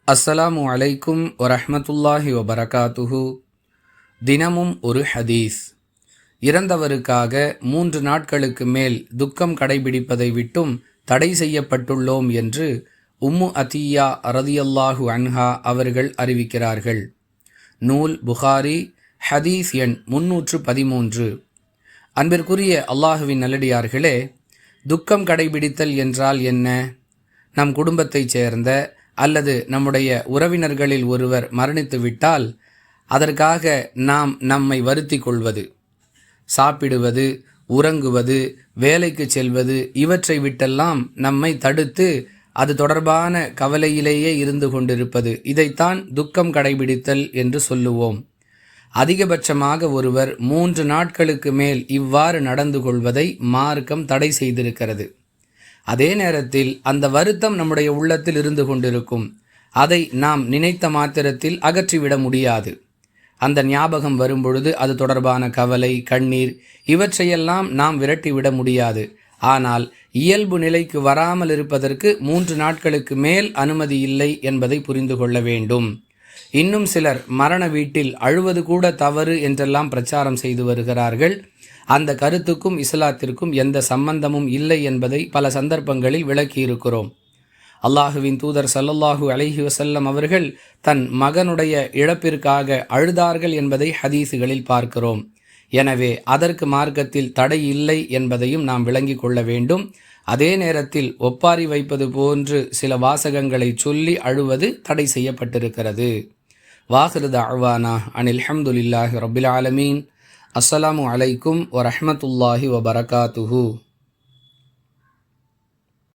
அஸ்ஸலாமு அலைக்கும் வரஹ்மத்துல்லாஹி வபரகாத்துஹு. தினமும் ஒரு ஹதீஸ். இறந்தவருக்காக 3 நாட்களுக்கு மேல் துக்கம் கடைபிடிப்பதை விட்டும் தடை செய்யப்பட்டுள்ளோம் என்று உம்மு அத்தியா ரதியல்லாஹு அன்ஹா அவர்கள் அறிவிக்கிறார்கள். நூல் புகாரி, ஹதீஸ் எண் 313. அன்பிற்குரிய அல்லாஹுவின் நல்லடியார்களே, துக்கம் கடைபிடித்தல் என்றால் என்ன? நம் குடும்பத்தைச் சேர்ந்த அல்லது நம்முடைய உறவினர்களில் ஒருவர் மரணித்து விட்டால் அதற்காக நாம் நம்மை வருத்தி கொள்வது, சாப்பிடுவது, உறங்குவது, வேலைக்கு செல்வது, இவற்றை விட்டெல்லாம் நம்மை தடுத்து அது தொடர்பான கவலையிலேயே இருந்து கொண்டிருப்பது, இதைத்தான் துக்கம் கடைபிடித்தல் என்று சொல்லுவோம். அதிகபட்சமாக ஒருவர் 3 நாட்களுக்கு மேல் இவ்வாறு நடந்து கொள்வதை மார்க்கம் தடை செய்திருக்கிறது. அதே நேரத்தில் அந்த வருத்தம் நம்முடைய உள்ளத்தில் இருந்து கொண்டிருக்கும். அதை நாம் நினைத்த மாத்திரத்தில் அகற்றிவிட முடியாது. அந்த ஞாபகம் வரும்பொழுது அது தொடர்பான கவலை, கண்ணீர், இவற்றையெல்லாம் நாம் விரட்டிவிட முடியாது. ஆனால் இயல்பு நிலைக்கு வராமல் இருப்பதற்கு 3 நாட்களுக்கு மேல் அனுமதி இல்லை என்பதை புரிந்து கொள்ள வேண்டும். இன்னும் சிலர் மரண வீட்டில் அழுவது கூட தவறு என்றெல்லாம் பிரச்சாரம் செய்து வருகிறார்கள். அந்த கருத்துக்கும் இஸ்லாத்திற்கும் எந்த சம்பந்தமும் இல்லை என்பதை பல சந்தர்ப்பங்களில் விளக்கியிருக்கிறோம். அல்லாஹுவின் தூதர் ஸல்லல்லாஹு அலைஹி வஸல்லம் அவர்கள் தன் மகனுடைய இழப்பிற்காக அழுதார்கள் என்பதை ஹதீஸுகளில் பார்க்கிறோம். எனவே அதற்கு மார்க்கத்தில் தடை இல்லை என்பதையும் நாம் விளங்கி கொள்ள வேண்டும். அதே நேரத்தில் ஒப்பாரி வைப்பது போன்று சில வாசகங்களை சொல்லி அழுவது தடை செய்யப்பட்டிருக்கிறது. வாஹிரு தஅவானா அனில் ஹம்துலில்லாஹி ரப்பில் ஆலமீன். அஸ்ஸலாமு அலைக்கும் வரஹ்மத்துல்லாஹி வபரகாத்துஹு.